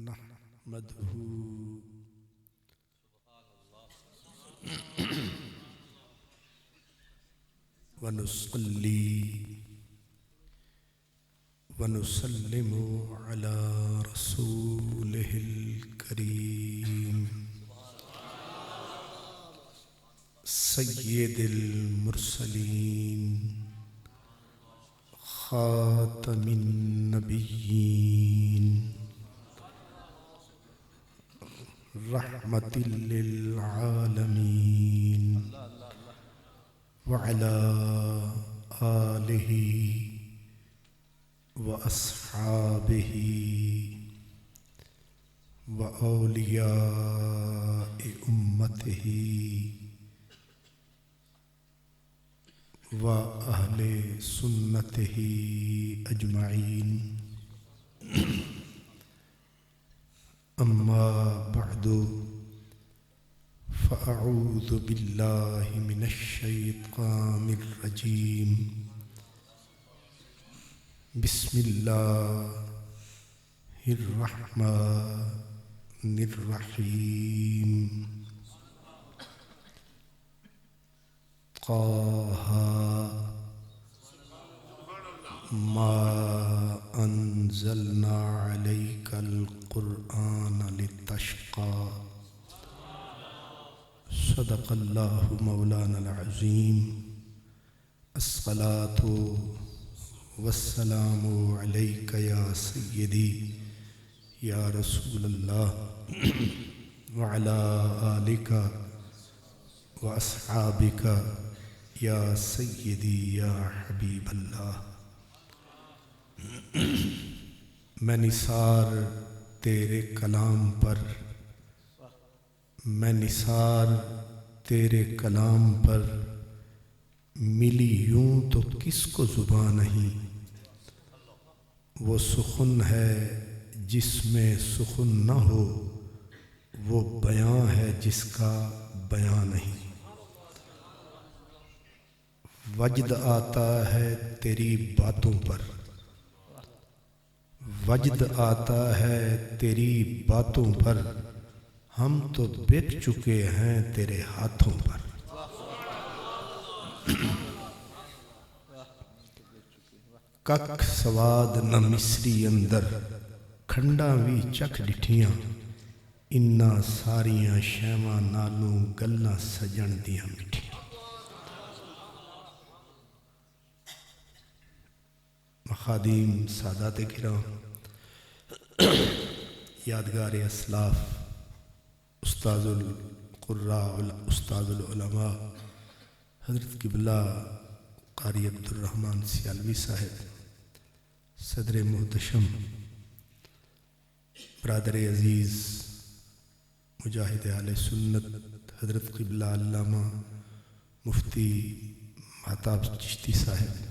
نحمده ونصلي ونسلم على رسوله الكريم سيد المرسلين خاتم النبيين رحمة للعالمين وعلى آله وأصحابه وأولياء أمته وأهل سنته أجمعين أما بعد فأعوذ بالله من الشيطان الرجيم بسم الله الرحمن الرحيم طه ما أنزلنا عليك القرآن لتشقى صدق الله مولانا العظيم الصلاة والسلام عليك يا سيدي يا رسول الله وعلى آلك وأصحابك يا سيدي يا حبيب الله میں نثار تیرے کلام پر میں نثار تیرے کلام پر ملی یوں تو کس کو زباں نہیں وہ سخن ہے جس میں سخن نہ ہو وہ بیاں ہے جس کا بیاں نہیں وجد آتا ہے تیری باتوں پر وجد آتا ہے تیری باتوں پر ہم تو بک چکے ہیں تیرے ہاتھوں پر کک سواد نہ مصری اندر کھنڈاں وی چکھ ڈٹھیاں انہاں ساریاں شیواں نالوں گلاں سجن دیاں مٹھیاں مخادیم سادات کرام یادگار اسلاف استاذ القراء استاذ العلماء حضرت قبلہ قاری عبدالرحمن سیالوی صاحب صدر محتشم برادر عزیز مجاہد اہل سنت حضرت قبلہ علامہ مفتی مہتاب چشتی صاحب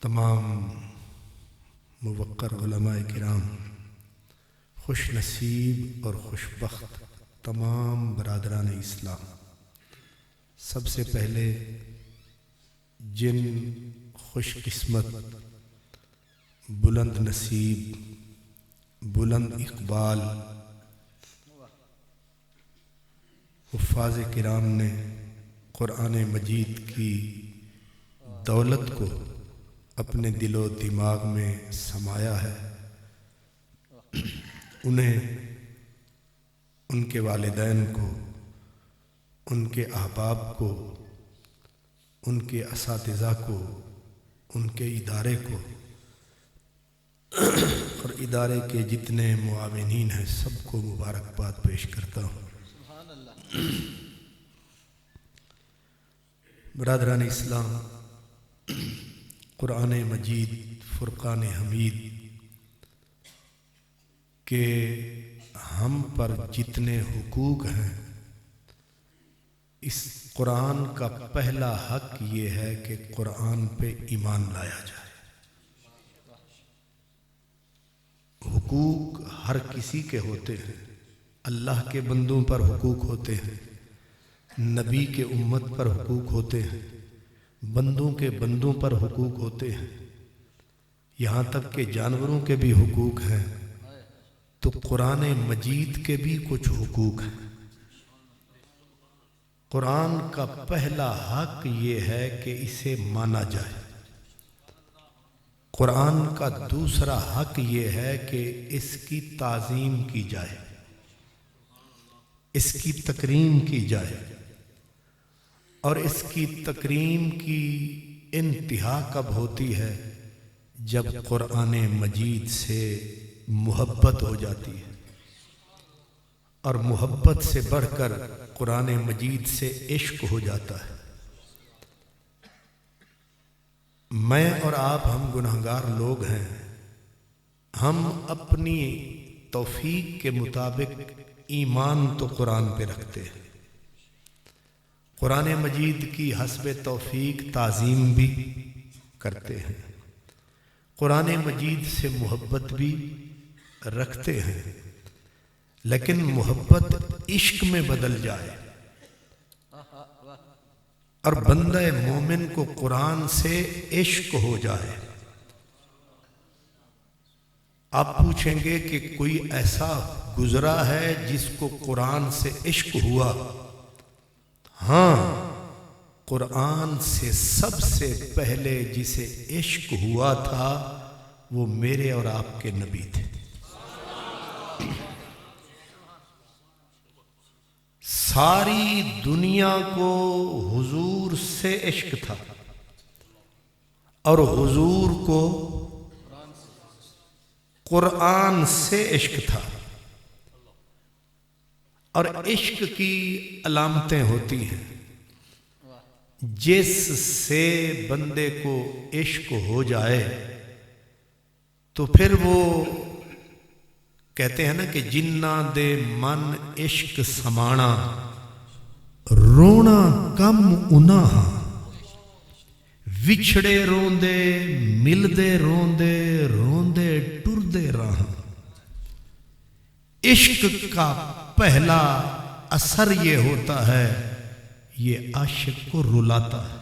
تمام موقر علماء کرام خوش نصیب اور خوش بخت تمام برادران اسلام سب سے پہلے جن خوش قسمت بلند نصیب بلند اقبال حفاظ کرام نے قرآن مجید کی دولت کو اپنے دل و دماغ میں سمایا ہے انہیں ان کے والدین کو ان کے احباب کو ان کے اساتذہ کو ان کے ادارے کو اور ادارے کے جتنے معاونین ہیں سب کو مبارکباد پیش کرتا ہوں برادران اسلام قرآن مجید فرقان حمید کہ ہم پر جتنے حقوق ہیں اس قرآن کا پہلا حق یہ ہے کہ قرآن پہ ایمان لایا جائے حقوق ہر کسی کے ہوتے ہیں اللہ کے بندوں پر حقوق ہوتے ہیں نبی کے امت پر حقوق ہوتے ہیں بندوں کے بندوں پر حقوق ہوتے ہیں یہاں تک کہ جانوروں کے بھی حقوق ہیں تو قرآن مجید کے بھی کچھ حقوق ہیں۔ قرآن کا پہلا حق یہ ہے کہ اسے مانا جائے۔ قرآن کا دوسرا حق یہ ہے کہ اس کی تعظیم کی جائے، اس کی تکریم کی جائے، اور اس کی تکریم کی انتہا کب ہوتی ہے؟ جب قرآن مجید سے محبت ہو جاتی ہے، اور محبت سے بڑھ کر قرآن مجید سے عشق ہو جاتا ہے۔ میں اور آپ ہم گنہگار لوگ ہیں، ہم اپنی توفیق کے مطابق ایمان تو قرآن پہ رکھتے ہیں، قرآن مجید کی حسب توفیق تعظیم بھی کرتے ہیں، قرآن مجید سے محبت بھی رکھتے ہیں، لیکن محبت عشق میں بدل جائے اور بندہ مومن کو قرآن سے عشق ہو جائے۔ آپ پوچھیں گے کہ کوئی ایسا گزرا ہے جس کو قرآن سے عشق ہوا؟ ہاں، قرآن سے سب سے پہلے جسے عشق ہوا تھا وہ میرے اور آپ کے نبی تھے۔ ساری دنیا کو حضور سے عشق تھا اور حضور کو قرآن سے عشق تھا، اور عشق کی علامتیں ہوتی ہیں۔ جس سے بندے کو عشق ہو جائے تو پھر وہ کہتے ہیں نا کہ جنہ دے من عشق سمانا، رونا کم انہاں، وچھڑے روندے ملدے روندے روندے ٹردے راہ۔ عشق کا پہلا اثر یہ ہوتا ہے، یہ عاشق کو رلاتا ہے،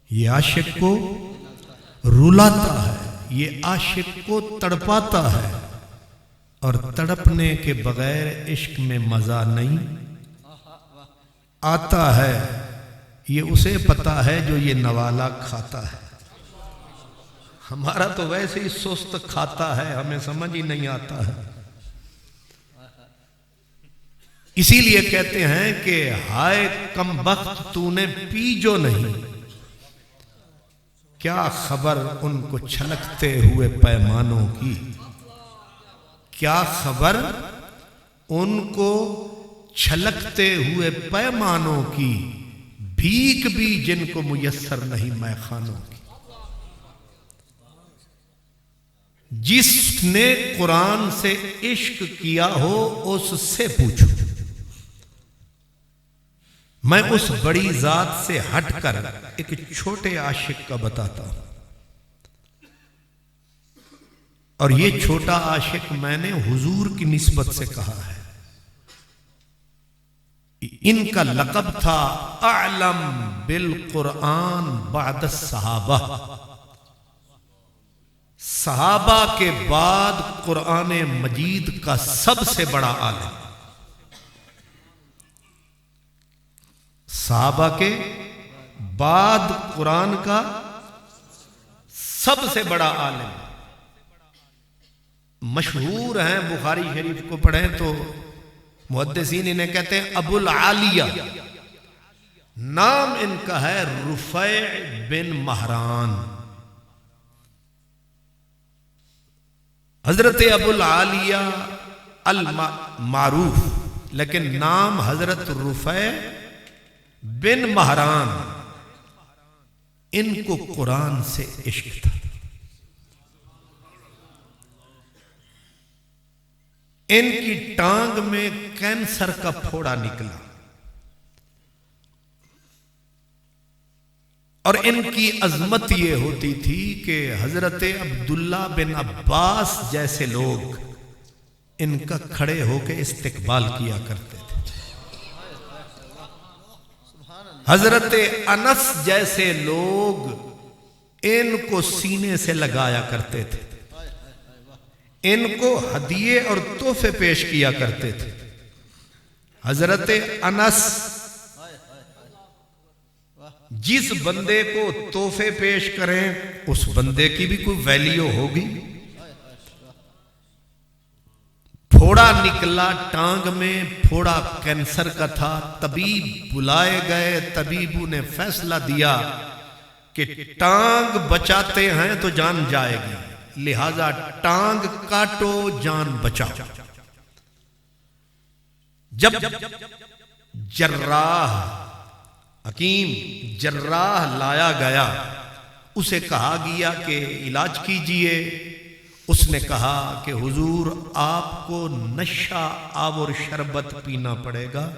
یہ عاشق کو رلاتا ہے، یہ عاشق کو تڑپاتا ہے، اور تڑپنے کے بغیر عشق میں مزہ نہیں آتا ہے۔ یہ اسے پتا ہے جو یہ نوالا کھاتا ہے، ہمارا تو ویسے ہی سست کھاتا ہے، ہمیں سمجھ ہی نہیں آتا ہے۔ اسی لیے کہتے ہیں کہ ہائے کم بخت تو نے پی جو نہیں، کیا خبر ان کو چھلکتے ہوئے پیمانوں کی، کیا خبر ان کو چھلکتے ہوئے پیمانوں کی، بھیک بھی جن کو میسر نہیں میخانوں کی۔ جس نے قرآن سے عشق کیا ہو اس سے پوچھو۔ میں اس بڑی ذات سے ہٹ کر ایک چھوٹے عاشق کا بتاتا ہوں، اور یہ چھوٹا عاشق میں نے حضور کی نسبت سے کہا ہے۔ ان کا لقب تھا اعلم بالقرآن بعد الصحابہ، صحابہ کے بعد قرآن مجید کا سب سے بڑا عالم، صحابہ کے بعد قرآن کا سب سے بڑا عالم۔ مشہور ہیں، بخاری شریف کو پڑھیں تو محدثین انہیں کہتے ہیں ابو العالیہ، نام ان کا ہے رفیع بن مہران۔ حضرت ابو العالیہ المعروف، لیکن نام حضرت رفیع بن مہران۔ ان کو قرآن سے عشق تھا، ان کی ٹانگ میں کینسر کا پھوڑا نکلا، اور ان کی عظمت یہ ہوتی تھی کہ حضرت عبداللہ بن عباس جیسے لوگ ان کا کھڑے ہو کے استقبال کیا کرتے تھے، حضرت انس جیسے لوگ ان کو سینے سے لگایا کرتے تھے، ان کو ہدیے اور تحفے پیش کیا کرتے تھے. حضرت انس جس بندے کو تحفے پیش کریں اس بندے کی بھی کوئی ویلیو ہوگی. پھوڑا نکلا ٹانگ میں، پھوڑا کینسر کا تھا. طبیب بلائے گئے، طبیبوں نے فیصلہ دیا کہ ٹانگ بچاتے ہیں تو جان جائے گی، لہذا ٹانگ کاٹو جان بچاؤ. جب جراح، حکیم جراح لایا گیا، اسے کہا گیا کہ علاج کیجئے. اس نے کہا کہ حضور آپ کو نشہ آور شربت پینا پڑے گا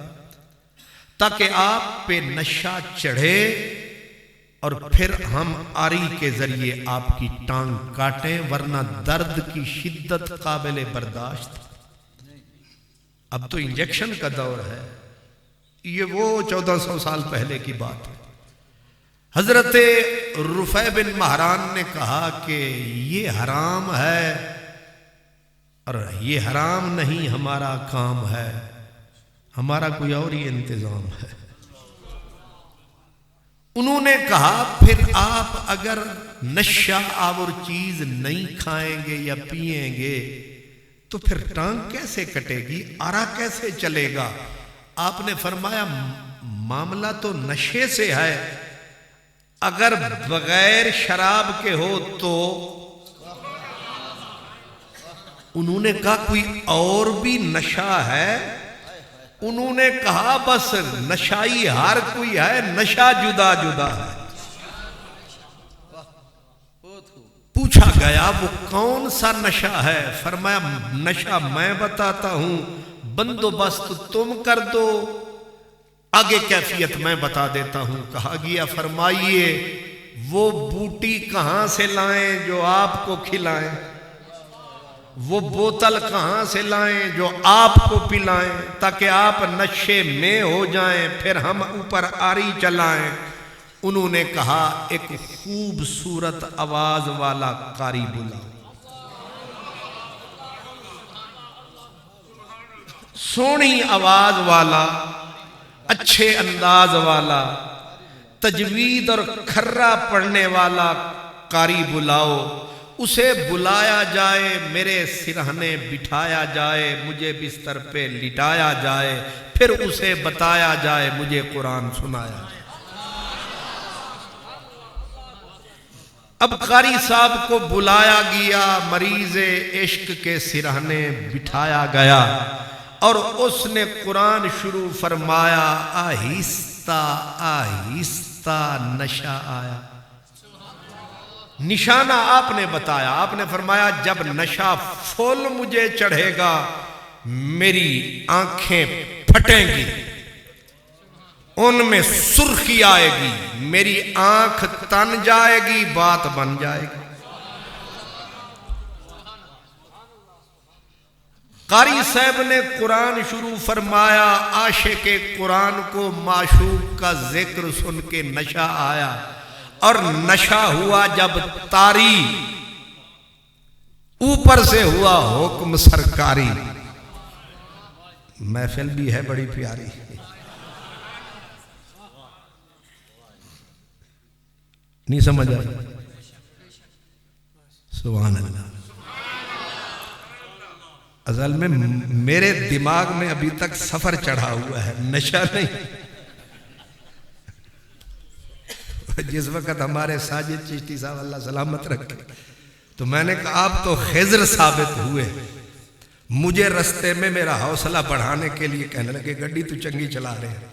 تاکہ آپ پہ نشہ چڑھے اور پھر ہم آری کے ذریعے آپ کی ٹانگ کاٹیں، ورنہ درد کی شدت قابل برداشت. اب تو انجیکشن کا دور ہے، یہ وہ 1400 سال پہلے کی بات ہے. حضرت رفع بن مہران نے کہا کہ یہ حرام ہے اور یہ حرام نہیں، ہمارا کام ہے، ہمارا کوئی اور ہی انتظام ہے. انہوں نے کہا پھر آپ اگر نشہ آور چیز نہیں کھائیں گے یا پیئیں گے تو پھر ٹانگ کیسے کٹے گی، آرا کیسے چلے گا؟ آپ نے فرمایا معاملہ تو نشے سے ہے، اگر بغیر شراب کے ہو تو. انہوں نے کہا کوئی اور بھی نشہ ہے؟ انہوں نے کہا بس نشائی ہر کوئی ہے، نشہ جدا جدا ہے. پوچھا گیا وہ کون سا نشہ ہے؟ فرمایا نشہ میں بتاتا ہوں، بندوبست تم کر دو، آگے کیفیت میں بتا دیتا ہوں. کہا گیا فرمائیے وہ بوٹی کہاں سے لائیں جو آپ کو کھلائیں، وہ بوتل کہاں سے لائیں جو آپ کو پلائیں تاکہ آپ نشے میں ہو جائیں، پھر ہم اوپر آری چلائیں. انہوں نے کہا ایک خوبصورت آواز والا قاری بلاؤ، سونی آواز والا، اچھے انداز والا، تجوید اور کھرا پڑھنے والا قاری بلاؤ. اسے بلایا جائے، میرے سرہانے بٹھایا جائے، مجھے بستر پہ لٹایا جائے، پھر اسے بتایا جائے، مجھے قرآن سنایا جائے. اب قاری صاحب کو بلایا گیا، مریض عشق کے سرہانے بٹھایا گیا اور اس نے قرآن شروع فرمایا. آہستہ آہستہ نشہ آیا. نشانہ آپ نے بتایا، آپ نے فرمایا جب نشہ فل مجھے چڑھے گا میری آنکھیں پھٹیں گی، ان میں سرخی آئے گی، میری آنکھ تن جائے گی، بات بن جائے گی. قاری صاحب نے قرآن شروع فرمایا. عاشق قرآن کو معشوق کا ذکر سن کے نشہ آیا اور نشہ ہوا جب طاری، اوپر سے ہوا حکم سرکاری. محفل بھی ہے بڑی پیاری، نہیں سمجھ آئی؟ سبحان اللہ. اصل میں میرے دماغ میں ابھی تک سفر چڑھا ہوا ہے، نشہ نہیں. جس وقت ہمارے ساجد چشتی صاحب اللہ سلامت رکھے تو میں نے کہا آپ تو خضر ثابت ہوئے. مجھے رستے میں میرا حوصلہ بڑھانے کے لیے کہنے لگے گڈی تو چنگی چلا رہے ہیں.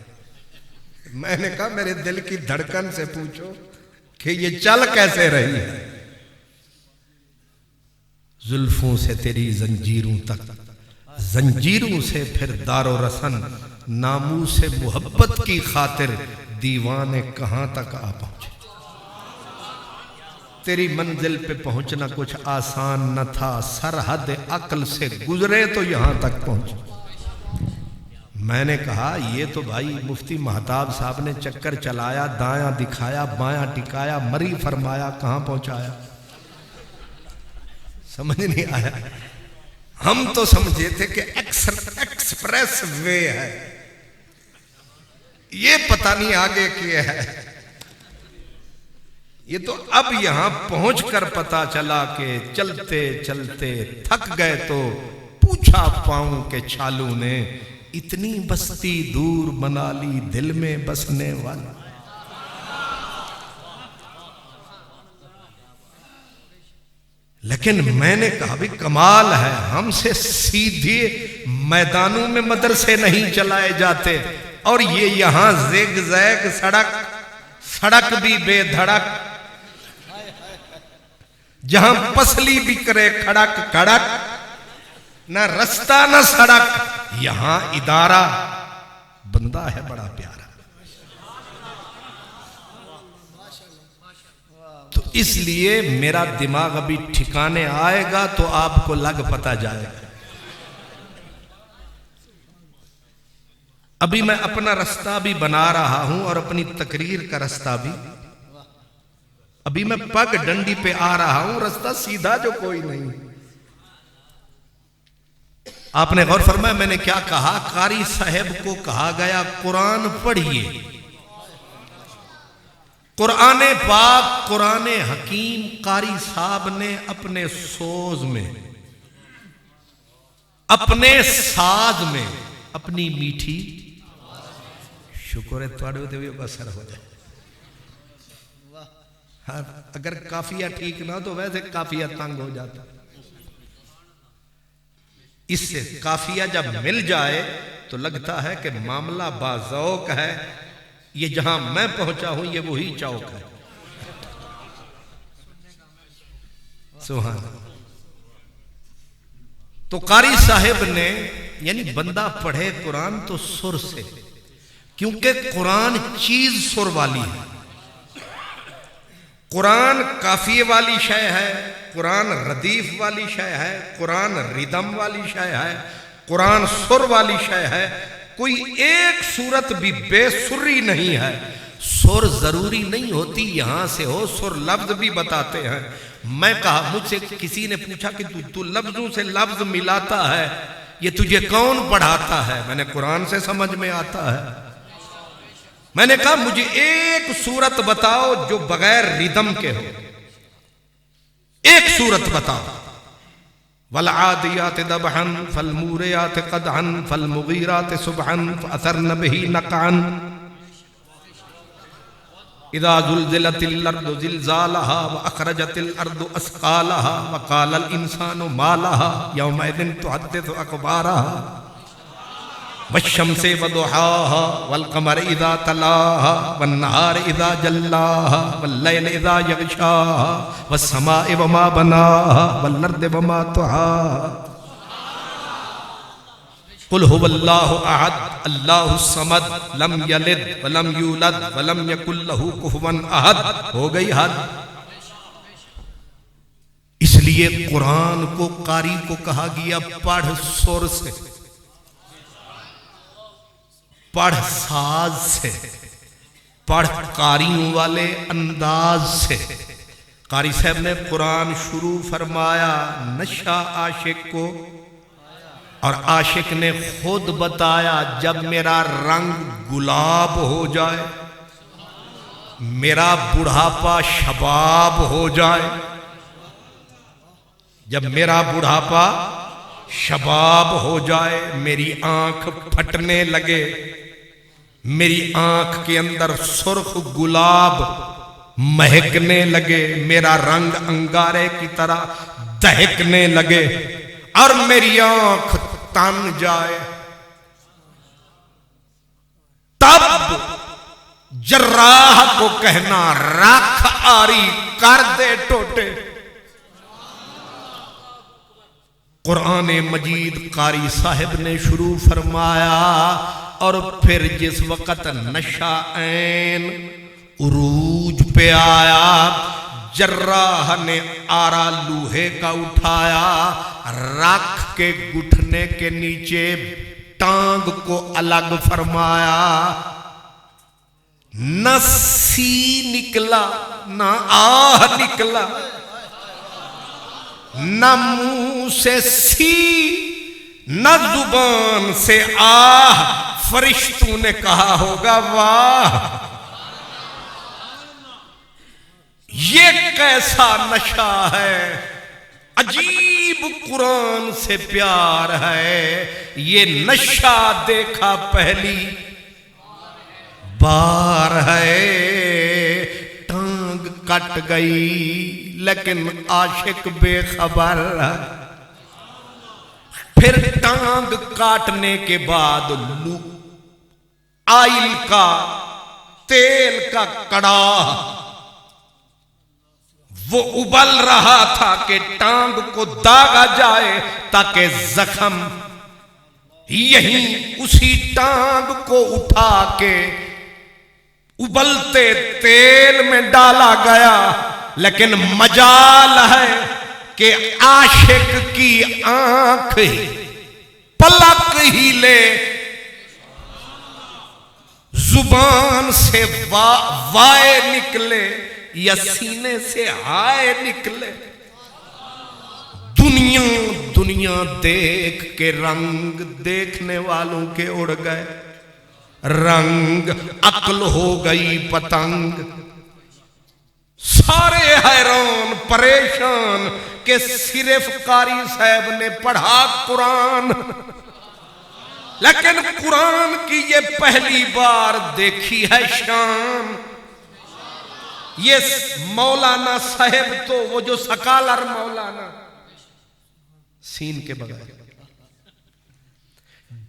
میں نے کہا میرے دل کی دھڑکن سے پوچھو کہ یہ چل کیسے رہی ہے. زلفوں سے تیری زنجیروں تک، زنجیروں سے پھر دار و رسن، ناموس محبت کی خاطر دیوانے کہاں تک آ پہنچے. تیری منزل پہ پہنچنا کچھ آسان نہ تھا، سرحد عقل سے گزرے تو یہاں تک پہنچے. میں نے کہا یہ تو بھائی مفتی مہتاب صاحب نے چکر چلایا، دایاں دکھایا، بایاں ٹکایا، مری فرمایا، کہاں پہنچایا؟ سمجھ نہیں آیا. ہم تو سمجھے تھے کہ ایکسپریس وے ہے، یہ پتہ نہیں آگے کیا ہے۔ یہ تو اب یہاں پہنچ کر پتا چلا کہ چلتے چلتے تھک گئے تو پوچھا پاؤں کے چھالو نے، اتنی بستی دور بنا لی دل میں بسنے والا۔ لیکن میں نے کہا بھی کمال ہے، ہم سے سیدھے میدانوں میں مدرسے نہیں چلائے جاتے، اور یہ یہاں زیگ زیگ سڑک بھی بے دھڑک، جہاں پسلی بھی کرے کھڑک کھڑک، نہ رستہ نہ سڑک، یہاں ادارہ، بندہ ہے بڑا پیارا۔ تو اس لیے میرا دماغ ابھی ٹھکانے آئے گا تو آپ کو لگ پتا جائے گا۔ ابھی میں اپنا رستہ بھی بنا رہا ہوں اور اپنی تقریر کا رستہ بھی، ابھی میں پگ ڈنڈی پہ آ رہا ہوں، رستہ سیدھا جو کوئی نہیں۔ آپ نے غور فرمایا میں نے کیا کہا؟ قاری صاحب کو کہا گیا قرآن پڑھیے، قرآن پاک قرآن حکیم قاری صاحب نے اپنے سوز میں، اپنے ساز میں، اپنی میٹھی، شکر ہے تھوڑے ہوتے ہوئے اثر ہو جائے۔ اگر کافیہ ٹھیک نہ تو ویسے کافیہ تنگ ہو جاتا، اس سے کافیہ جب مل جائے تو لگتا ہے کہ معاملہ باذوق ہے، یہ جہاں میں پہنچا ہوں یہ وہی چوک ہے۔ سبحان اللہ۔ تو قاری صاحب نے، یعنی بندہ پڑھے قرآن تو سر سے، کیونکہ قرآن چیز سر والی ہے، قرآن کافیے والی شے ہے، قرآن ردیف والی شے ہے، قرآن ردم والی شے ہے، قرآن سر والی شے ہے۔ کوئی ایک صورت بھی بے سری نہیں ہے۔ سر ضروری نہیں ہوتی یہاں سے ہو، سر لفظ بھی بتاتے ہیں۔ میں کہا، مجھ سے کسی نے پوچھا کہ تو لفظوں سے لفظ ملاتا ہے، یہ تجھے کون پڑھاتا ہے؟ میں نے قرآن سے سمجھ میں آتا ہے۔ میں نے کہا مجھے ایک صورت بتاؤ جو بغیر ردم کے ہو، ایک صورت بتاؤ۔ وَالْعَادِيَاتِ ضَبْحًا فَالْمُورِيَاتِ قَدْحًا فَالْمُغِيرَاتِ صُبْحًا فَأَثَرْنَ بِهِ نَقْعًا اِذَا زُلْزِلَتِ الْأَرْضُ زِلْزَالَهَا وَأَخْرَجَتِ الْأَرْضُ أَثْقَالَهَا وَقَالَ الْإِنسَانُ مَا لَهَا يَوْمَئِذٍ تُحَدِّثُ أَخْبَارَهَا وَالشَّمْسِ وَضُحَاهَا وَالْقَمَرِ إِذَا تَلَاهَا وَالنَّهَارِ إِذَا جَلَّاهَا وَاللَّيْلِ إِذَا يَغْشَاهَا وَالسَّمَاءِ وَمَا بَنَاهَا وَالْأَرْضِ وَمَا طَحَاهَا قُلْ هُوَ اللَّهُ أَحَدٌ اللَّهُ الصَّمَدُ لَمْ يَلِدْ وَلَمْ يُولَدْ وَلَمْ يَكُنْ لَهُ كُفُوًا أَحَدٌ۔ ہو گئی حد۔ اس لیے قرآن کو قاری کو کہا گیا پڑھ سر سے، پڑھ ساز سے، پڑھ قاریوں والے انداز سے۔ قاری صاحب نے قرآن شروع فرمایا نشہ عاشق کو، اور عاشق نے خود بتایا جب میرا رنگ گلاب ہو جائے، میرا بڑھاپا شباب ہو جائے، جب میرا بڑھاپا شباب ہو جائے، میری آنکھ پھٹنے لگے، میری آنکھ کے اندر سرخ گلاب مہکنے لگے، میرا رنگ انگارے کی طرح دہکنے لگے، اور میری آنکھ تن جائے، تب جراح کو کہنا رکھ آری کر دے ٹوٹے۔ قرآن مجید قاری صاحب نے شروع فرمایا، اور پھر جس وقت نشہ عین عروج پہ آیا، جراح نے آرا لوہے کا اٹھایا، رکھ کے گھٹنے کے نیچے ٹانگ کو الگ فرمایا، نہ سی نکلا نہ آہ نکلا، نہ منہ سے سی نہ زبان سے آہ، فرشتوں نے کہا ہوگا واہ، یہ کیسا نشہ ہے، عجیب قرآن سے پیار ہے، یہ نشہ دیکھا پہلی بار ہے، ٹانگ کٹ گئی لیکن عاشق بے خبر، پھر ٹانگ کاٹنے کے بعد آئل کا تیل کا کڑاہ وہ ابل رہا تھا کہ ٹانگ کو داغا جائے تاکہ زخم، یہیں اسی ٹانگ کو اٹھا کے ابلتے تیل میں ڈالا گیا، لیکن مجال ہے کہ عاشق کی آنکھ پلک ہی لے، زبان سے وائے نکلے یا سینے سے ہائے نکلے، دنیا دیکھ کے رنگ دیکھنے والوں کے اڑ گئے، رنگ عقل ہو گئی پتنگ، سارے حیران پریشان کہ صرف قاری صاحب نے پڑھا قرآن، لیکن قرآن کی یہ پہلی بار دیکھی ہے شان۔ یہ مولانا صاحب تو وہ جو سکالر مولانا سین کے بغیر،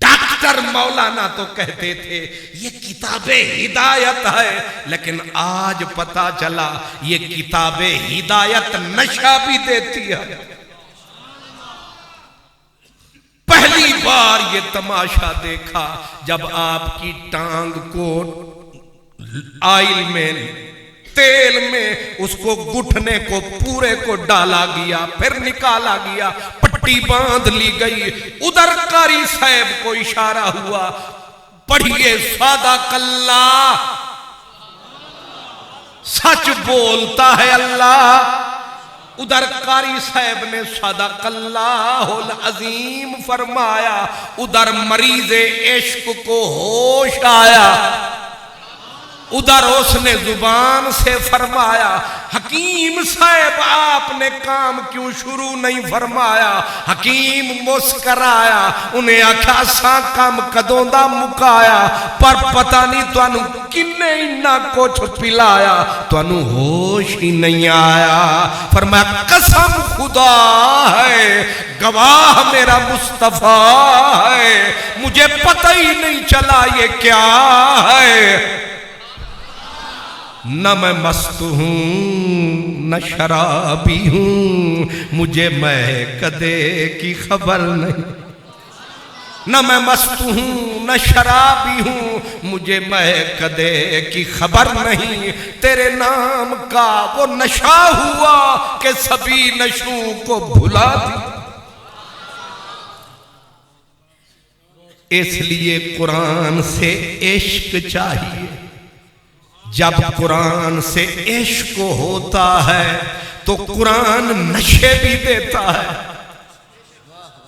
ڈاکٹر مولانا تو کہتے تھے یہ کتاب ہدایت ہے، لیکن آج پتا چلا یہ کتاب ہدایت نشہ بھی دیتی ہے۔ پہلی بار یہ تماشا دیکھا جب آپ کی ٹانگ کو آئل میں تیل میں اس کو گھٹنے کو پورے کو ڈالا گیا، پھر نکالا گیا، پٹی باندھ لی گئی، ادھر قاری صاحب کو اشارہ ہوا، پڑھیے صادق اللہ، سچ بولتا ہے اللہ، ادھر قاری صاحب نے صادق اللہ العظیم فرمایا، ادھر مریض عشق کو ہوش آیا، ادھر اس نے زبان سے فرمایا، حکیم صاحب آپ نے کام کیوں شروع نہیں فرمایا؟ حکیم مسکرایا، انہیں آکھا سا کام کدوں دا مکایا، پر پتہ نہیں تو انہوں کنے انہا کچھ پلایا، تو انہوں ہوش ہی نہیں آیا۔ فرمایا قسم خدا ہے، گواہ میرا مصطفیٰ ہے، مجھے پتہ ہی نہیں چلا یہ کیا ہے، نہ میں مست ہوں نہ شرابی ہوں، مجھے مہکدے کی خبر نہیں، نہ میں مست ہوں نہ شرابی ہوں، مجھے مہکدے کی خبر نہیں، تیرے نام کا وہ نشہ ہوا کہ سبھی نشوں کو بھلا دی۔ اس لیے قرآن سے عشق چاہیے، جب قرآن سے عشق ہوتا ہے تو قرآن نشے بھی دیتا ہے،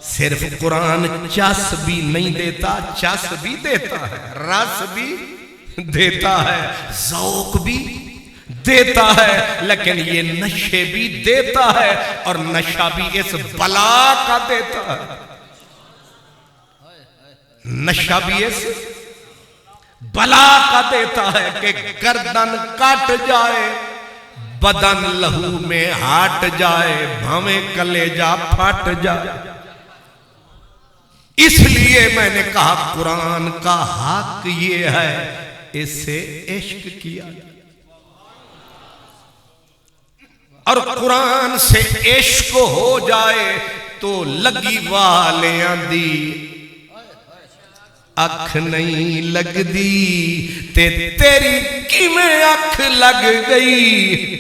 صرف قرآن چس بھی نہیں دیتا، چس بھی دیتا ہے، رس بھی دیتا ہے، ذوق بھی دیتا ہے، لیکن یہ نشے بھی دیتا ہے، اور نشہ بھی اس بلا کا دیتا ہے، نشہ بھی اس بلا کا دیتا ہے کہ گردن کٹ جائے، بدن لہو میں ہٹ جائے، بھویں کلیجہ پھٹ جائے۔ اس لیے میں نے کہا قرآن کا حق یہ ہے، اس سے عشق کیا، اور قرآن سے عشق ہو جائے تو لگی والیاں دی اکھ نہیں لگ دی، تیری کی میں اکھ لگ گئی،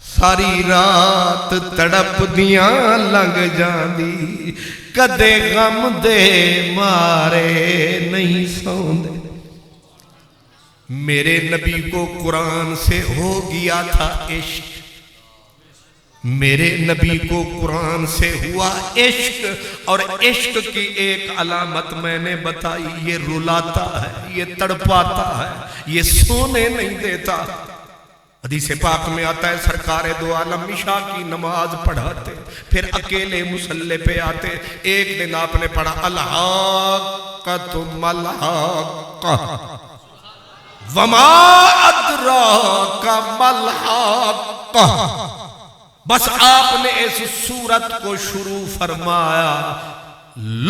ساری رات تڑپ دیاں لنگ جان دی، کدے غم دے مارے نہیں سوندے۔ میرے نبی کو قرآن سے ہو گیا تھا عشق، میرے نبی کو قرآن سے ہوا عشق، اور عشق کی ایک علامت میں نے بتائی، یہ رلاتا ہے، یہ تڑپاتا ہے، یہ سونے نہیں دیتا۔ حدیث پاک میں آتا ہے سرکار دو عالم عشاء کی نماز پڑھاتے، پھر اکیلے مصلی پہ آتے۔ ایک دن آپ نے پڑھا الحاقۃ ملحاقہ وما ادراک ملحاقہ، بس آپ نے اس سورت کو شروع فرمایا،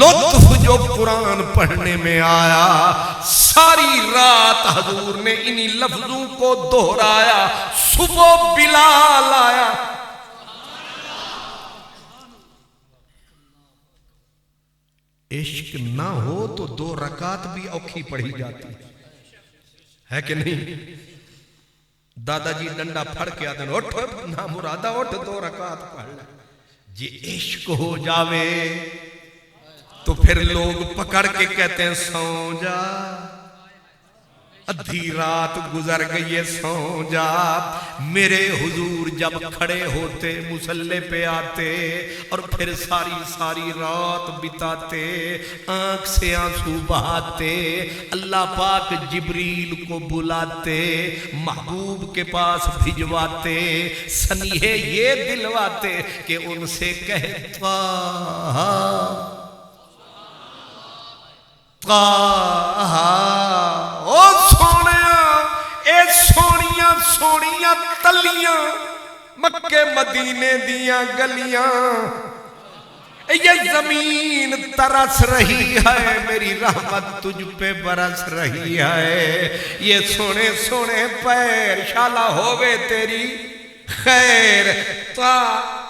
لطف جو قرآن پڑھنے میں آیا، ساری رات حضور نے انہی لفظوں کو دہرایا، صبح بلال آیا۔ عشق نہ ہو تو 2 رکعت بھی اوکھی پڑھی جاتی ہے کہ نہیں؟ دادا جی ڈنڈا پھڑ کے آدھن اٹھ نہ مرادہ اٹھ 2 رکعت پڑھ لے۔ جی عشق ہو جاوے تو پھر لوگ پکڑ کے کہتے ہیں سو جا، ادھی رات گزر گئی ہے سو جا۔ میرے حضور جب کھڑے ہوتے مصلی پہ آتے اور پھر ساری رات بتاتے، آنکھ سے آنسو بہاتے، اللہ پاک جبریل کو بلاتے، محبوب کے پاس بھجواتے، سنیحے یہ دلواتے کہ ان سے کہتا او سونیا، اے سونیاں سونیاں تلیاں مکے مدینے دیاں گلیاں، یہ زمین ترس رہی ہے، میری رحمت تجھ پہ برس رہی ہے، یہ سونے سونے پیر شالا ہووے تیری خیر۔ تو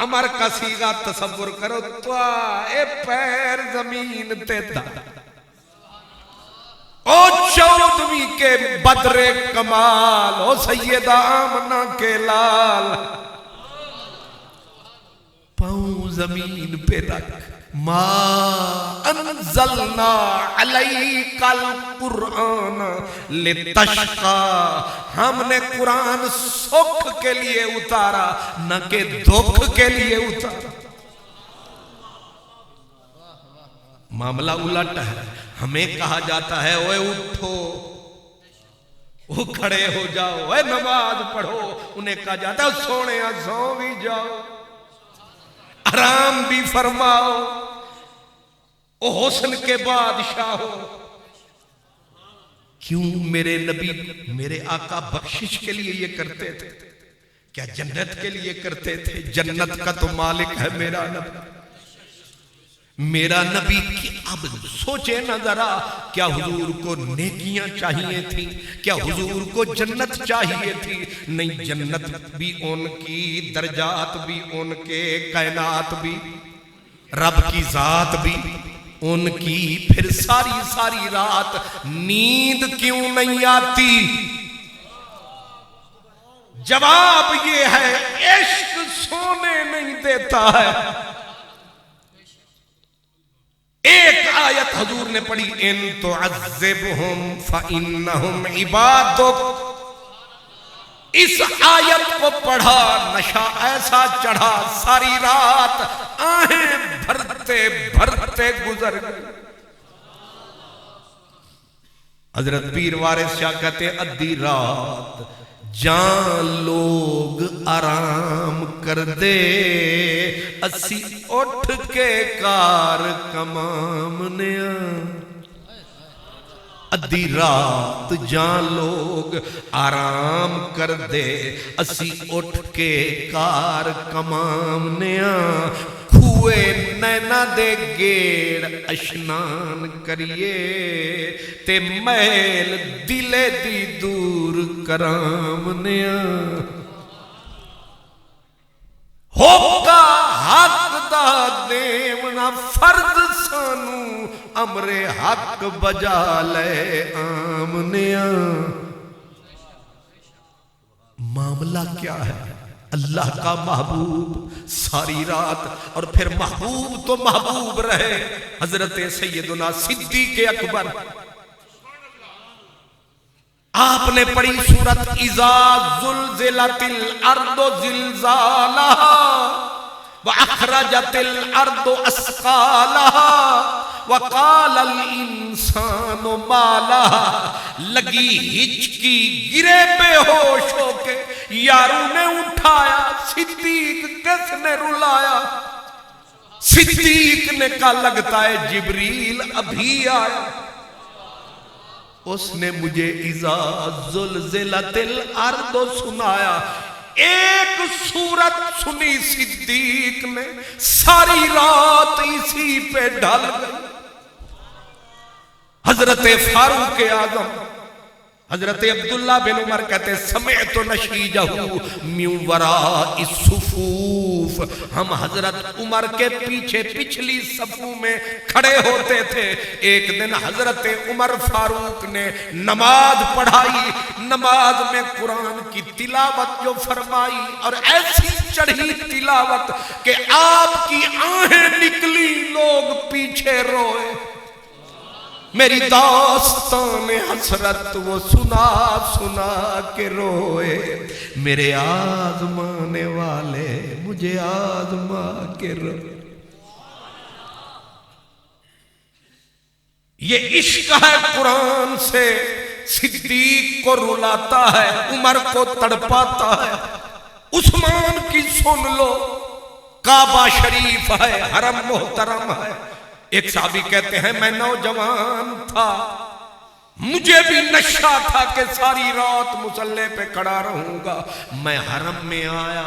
عمر کا سیغہ تصور کرو، تو اے پیر زمین تے دا او 14ویں کے بدر کمال، او سیدہ آمنہ کے لال، پاؤں زمین پہ رکھ، ما انزلنا علیک القرآن لتشقى، ہم نے قرآن سکھ کے لیے اتارا نہ کہ دکھ کے لیے اتارا۔ معاملہ الٹ ہے، ہمیں کہا جاتا ہے اوے اٹھو، وہ کھڑے ہو جاؤ، اوے نماز پڑھو، انہیں کہا جاتا ہے سونے سو بھی جاؤ، آرام بھی فرماؤ، او حسن کے بادشاہ ہو۔ کیوں میرے نبی میرے آقا بخشش کے لیے یہ کرتے تھے؟ کیا جنت کے لیے کرتے تھے؟ جنت کا تو مالک ہے میرا نبی، میرا نبی کی۔ اب سوچے نہ ذرا، کیا حضور کو نیکیاں چاہیے تھیں؟ کیا حضور کو جنت چاہیے تھی؟ نہیں، جنت بھی ان کی، درجات بھی ان کے، کائنات بھی، رب کی ذات بھی ان کی۔ پھر ساری رات نیند کیوں نہیں آتی؟ جواب یہ ہے، عشق سونے نہیں دیتا ہے۔ ایک آیت حضور نے پڑھی، ان تعذبہم فإنہم عبادک، اس آیت کو پڑھا، نشہ ایسا چڑھا، ساری رات آہیں بھرتے بھرتے گزر گئی۔ حضرت پیر وارث شاہ کہتے ہیں ادھی رات جان لوگ آرام کر دے، اسی اٹھ کے کار کمامنیا۔ ادھی رات جان لوگ آرام کر دے، اسی اٹھ کے کار کمامنیا۔ کھوئے نینا دے گیڑ اشنان کریے، تے میل دلے دی دور کرامنیا۔ ہوکا حق دا دیونا فرض سانو، امر حق بجا لے آمنیا۔ معاملہ کیا ہے؟ اللہ کا محبوب ساری رات، اور پھر محبوب تو محبوب رہے۔ حضرت سیدنا صدیق اکبر، آپ نے پڑھی سورت اذا زلزلت الارض زلزالہا، وَأَخْرَجَتِ الْأَرْضُ أَثْقَالَهَا وَقَالَ الْإِنسَانُ مَا لَهَا، لگی ہچکی گرے بے ہوش ہو کے، یاروں نے اٹھایا، صدیق کس نے رلایا؟ صدیق نے کہا لگتا ہے جبریل ابھی آیا، اس نے مجھے اذا زلزلت الارض سنایا۔ ایک سورت سنی صدیق نے، ساری رات اسی پہ ڈھل گئی۔ حضرت فاروق اعظم حضرت عبداللہ بن عمر کہتے سمعت نشیجہ من وراء الصفوف، ہم حضرت عمر کے پیچھے پچھلی صفوں میں کھڑے ہوتے تھے۔ ایک دن حضرت عمر فاروق نے نماز پڑھائی، نماز میں قرآن کی تلاوت جو فرمائی، اور ایسی چڑھی تلاوت کہ آپ کی آہیں نکلی، لوگ پیچھے روئے۔ میری داستان حسرت وہ سنا سنا کے روئے، میرے آزمانے والے مجھے آزما کے روئے۔ یہ عشق ہے قرآن سے، صدیق کو رلاتا ہے، عمر کو تڑپاتا ہے۔ عثمان کی سن لو، کعبہ شریف ہے، حرم محترم ہے۔ ایک صحابی کہتے ہیں میں نوجوان تھا، مجھے بھی نشہ تھا کہ ساری رات مصلی پہ کھڑا رہوں گا۔ میں حرم میں آیا،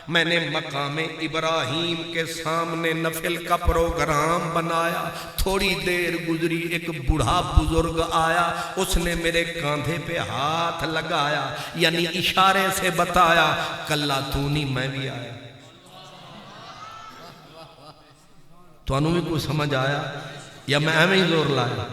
میں نے مقام ابراہیم کے سامنے نفل کا پروگرام بنایا۔ تھوڑی دیر گزری، ایک بوڑھا بزرگ آیا، اس نے میرے کاندھے پہ ہاتھ لگایا، یعنی اشارے سے بتایا کلا تو نہیں میں بھی آیا۔ تو انہوں بھی کوئی سمجھ آیا یا میں ایویں ہی زور لایا؟